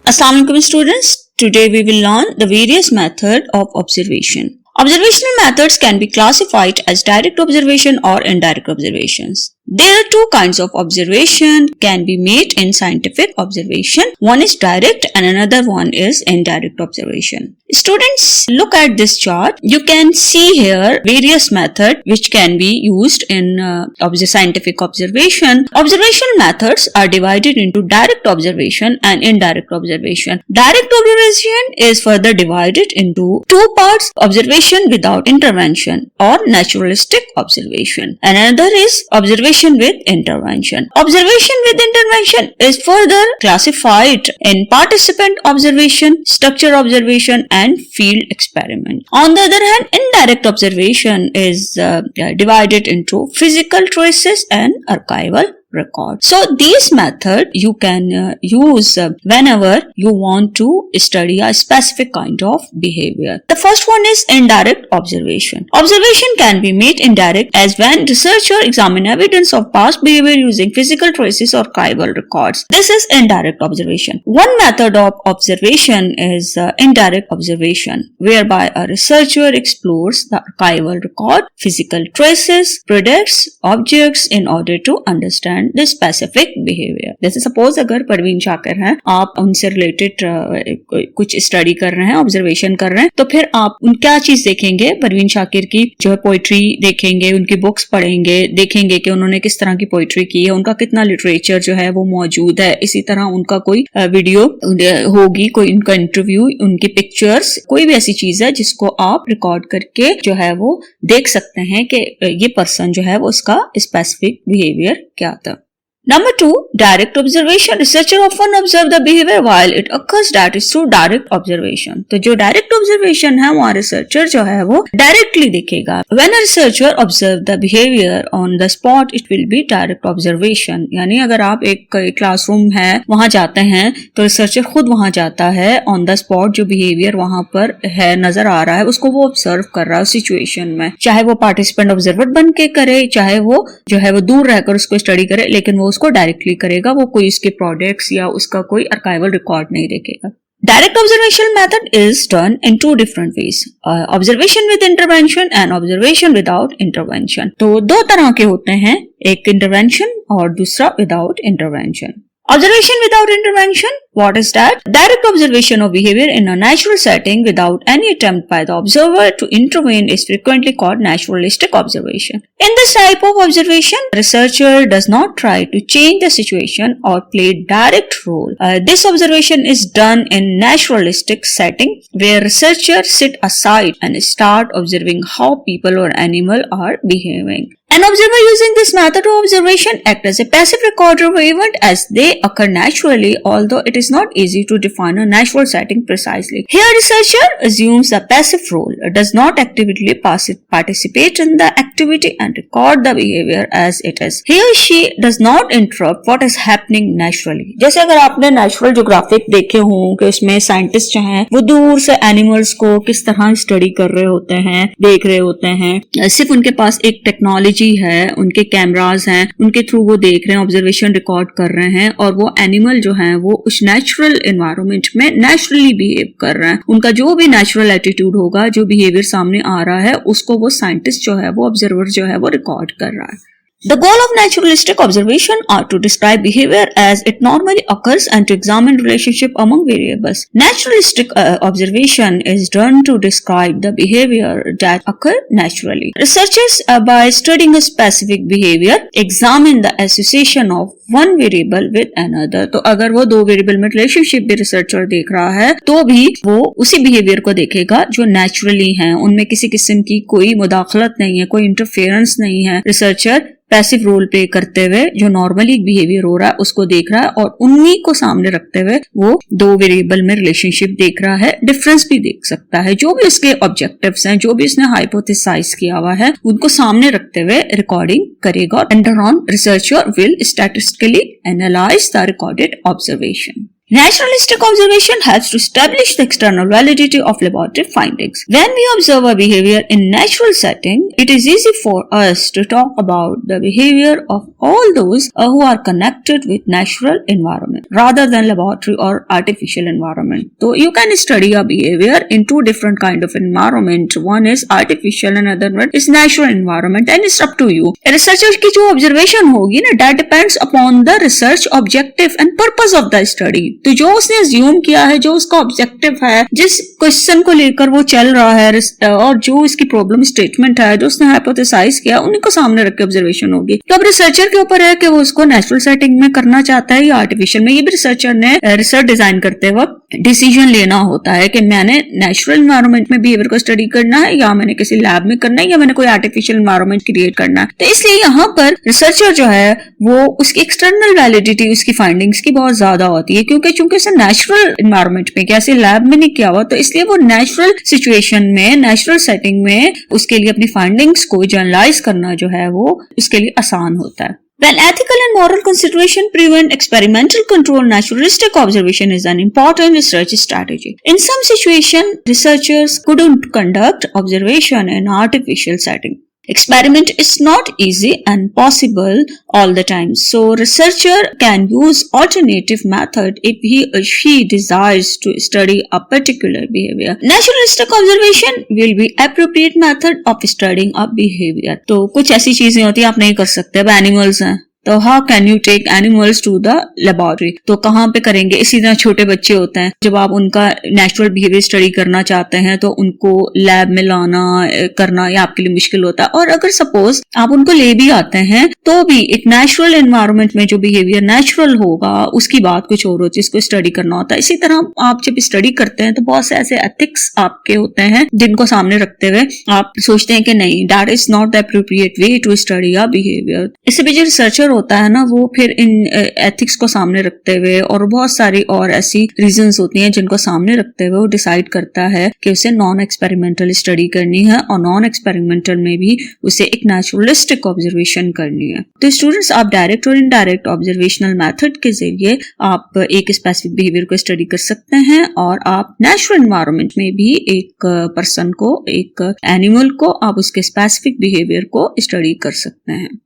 Assalamu alaikum students. Today we will learn the various methods of observation. Observational methods can be classified as direct observation or indirect observations. There are two kinds of observation can be made in scientific observation. One is direct and another one is indirect observation. Students, look at this chart. You can see here various methods which can be used in scientific observation. Observational methods are divided into direct observation and indirect observation. Direct observation is further divided into two parts: observation without intervention or naturalistic observation. And another is observation with intervention. Observation with intervention is further classified in participant observation, structure observation and field experiment. On the other hand, indirect observation is divided into physical traces and archival record. So these methods you can use whenever you want to study a specific kind of behavior. The first one is indirect observation. Observation can be made indirect as when researcher examine evidence of past behavior using physical traces or archival records. This is indirect observation. One method of observation is indirect observation, whereby a researcher explores the archival record, physical traces, predicts objects in order to understand the specific behavior. जैसे suppose अगर परवीन शाकिर हैं, आप उनसे related कुछ study कर रहे हैं, observation कर रहे हैं, तो फिर आप क्या चीज देखेंगे? परवीन शाकिर की जो है पोइट्री देखेंगे, उनकी बुक्स पढ़ेंगे, देखेंगे कि उन्होंने किस तरह की पोइट्री की है, उनका कितना लिटरेचर जो है वो मौजूद है, इसी तरह उनका कोई वीडियो होगी, कोई उनका इंटरव्यू, उनकी पिक्चर्स, कोई भी ऐसी चीज है जिसको आप रिकॉर्ड करके जो है वो देख सकते हैं कि ये पर्सन जो है वो उसका स्पेसिफिक बिहेवियर क्या था. Number 2, direct observation. Researcher often observe the behavior while it occurs, that is through direct observation. तो जो direct observation है वहाँ researcher जो है वो directly देखेगा. When a researcher observe the behavior on the spot, it will be direct observation. यानी अगर आप एक classroom है वहाँ जाते हैं तो researcher खुद वहाँ जाता है, on the spot जो behavior वहाँ पर है नजर आ रहा है उसको वो observe कर रहा है situation में, चाहे वो participant observer बन के करे, चाहे वो जो है वो दूर रहकर उसको स्टडी करे, लेकिन वो उसको डायरेक्टली करेगा, वो कोई इसके प्रोडक्ट्स या उसका कोई आर्काइवल रिकॉर्ड नहीं देखेगा. Direct observation method is done in two different ways. Observation with intervention and observation without intervention. तो दो तरह के होते हैं, एक intervention और दूसरा without intervention. Observation without intervention, what is that? Direct observation of behavior in a natural setting without any attempt by the observer to intervene is frequently called naturalistic observation. In this type of observation, the researcher does not try to change the situation or play direct role. This observation is done in naturalistic setting where researchers sit aside and start observing how people or animal are behaving. An observer using this method of observation acts as a passive recorder of events as they occur naturally, although it is not easy to define a natural setting precisely. Here, researcher assumes a passive role, does not actively participate in the activity and record the behavior as it is. He or she does not interrupt what is happening naturally. जैसे अगर आपने natural geographic देखे हों कि उसमें scientist जो हैं वो दूर से एनिमल्स को किस तरह स्टडी कर रहे होते हैं, देख रहे होते हैं, सिर्फ उनके पास एक टेक्नोलॉजी है, उनके कैमरास हैं, उनके थ्रू वो देख रहे हैं, ऑब्जर्वेशन रिकॉर्ड कर रहे हैं और वो एनिमल जो हैं वो उस नेचुरल एनवायरनमेंट में नेचुरली बिहेव कर रहे हैं. उनका जो भी नेचुरल एटीट्यूड होगा, जो बिहेवियर सामने आ रहा है उसको वो साइंटिस्ट जो है वो ऑब्जर्वर जो है वो रिकॉर्ड कर रहा है. The goal of naturalistic observation are to describe behavior as it normally occurs and to examine relationship among variables. Naturalistic observation is done to describe the behavior that occur naturally. Researchers, by studying a specific behavior, examine the association of one variable with another. तो अगर वो दो variable में relationship भी researcher देख रहा है तो भी वो उसी बिहेवियर को देखेगा जो नेचुरली है, उनमें किसी किस्म की कोई मुदाखलत नहीं है, कोई इंटरफेरेंस नहीं है. रिसर्चर पैसिव रोल प्ले करते हुए जो नॉर्मली बिहेवियर हो रहा है उसको देख रहा है और उन्हीं को सामने रखते हुए वो दो वेरिएबल में रिलेशनशिप देख रहा है, डिफरेंस भी देख सकता है, जो भी उसके ऑब्जेक्टिव्स हैं, जो भी उसने हाइपोथेसाइज किया हुआ है उनको सामने रखते हुए रिकॉर्डिंग करेगा। And on researcher will statistically analyse the recorded observation. Naturalistic observation helps to establish the external validity of laboratory findings. When we observe a behavior in natural setting, it is easy for us to talk about the behavior of all those who are connected with natural environment rather than laboratory or artificial environment. So you can study a behavior in two different kind of environment. One is artificial and another one is natural environment, and it's up to you. A researcher की जो observation होगी ना, that depends upon the research objective and purpose of the study. तो जो उसने assume किया है, जो उसका ऑब्जेक्टिव है, जिस क्वेश्चन को लेकर वो चल रहा है और जो इसकी प्रॉब्लम स्टेटमेंट है, जो उसने हाइपोथेसाइज किया, उन्हीं को सामने रख के ऑब्जर्वेशन होगी। तो अब रिसर्चर के ऊपर है कि वो उसको नेचुरल सेटिंग में करना चाहता है या आर्टिफिशियल में। ये भी रिसर्चर ने रिसर्च डिजाइन करते वक्त डिसीजन लेना होता है कि मैंने नेचुरल एनवायरनमेंट में बिहेवियर को स्टडी करना है या मैंने किसी लैब में करना है या मैंने कोई आर्टिफिशियल एनवायरनमेंट क्रिएट करना है। तो इसलिए यहाँ पर रिसर्चर जो है वो उसकी एक्सटर्नल वैलिडिटी उसकी फाइंडिंग्स की बहुत ज्यादा होती है, क्योंकि चूंकि इसे नेचुरल एनवायरनमेंट में कैसे लैब में नहीं किया हुआ, तो इसलिए वो नेचुरल सिचुएशन में, नेचुरल सेटिंग में उसके लिए अपनी फाइंडिंग्स को जनरलाइज करना जो है वो उसके लिए आसान होता है। When ethical and moral consideration prevent experimental control, naturalistic observation is an important research strategy. In some situations, researchers couldn't conduct observation in artificial setting. Experiment is not easy and possible all the time, so researcher can use alternative method if he or she desires to study a particular behavior. Naturalistic observation will be appropriate method of studying a behavior. तो कुछ ऐसी चीजें होती है आप नहीं कर सकते। अब एनिमल्स हैं तो how can you take animals to the laboratory, तो कहाँ पे करेंगे। इसी तरह छोटे बच्चे होते हैं, जब आप उनका नेचुरल बिहेवियर स्टडी करना चाहते हैं तो उनको लैब में लाना करना ये आपके लिए मुश्किल होता है। और अगर सपोज आप उनको ले भी आते हैं तो भी एक नेचुरल एनवायरनमेंट में जो बिहेवियर नेचुरल होगा उसकी बात कुछ और होती है, इसको स्टडी करना होता है। इसी तरह आप जब स्टडी करते हैं तो बहुत से ऐसे एथिक्स आपके होते हैं जिनको सामने रखते हुए आप सोचते हैं कि नहीं, that is not the appropriate way to study a behaviour. इससे भी जो रिसर्चर होता है ना, वो फिर इन एथिक्स को सामने रखते हुए और बहुत सारी और ऐसी रीजंस होती हैं जिनको सामने रखते हुए वो डिसाइड करता है कि उसे नॉन एक्सपेरिमेंटल स्टडी करनी है और नॉन एक्सपेरिमेंटल में भी उसे एक नेचुरलिस्टिक ऑब्जर्वेशन करनी है। तो स्टूडेंट्स, आप डायरेक्ट और इनडायरेक्ट ऑब्जर्वेशनल मेथड के जरिए आप एक स्पेसिफिक बिहेवियर को स्टडी कर सकते हैं और आप नेचुरल एनवायरनमेंट में भी एक पर्सन को, एक एनिमल को आप उसके स्पेसिफिक बिहेवियर को स्टडी कर सकते हैं।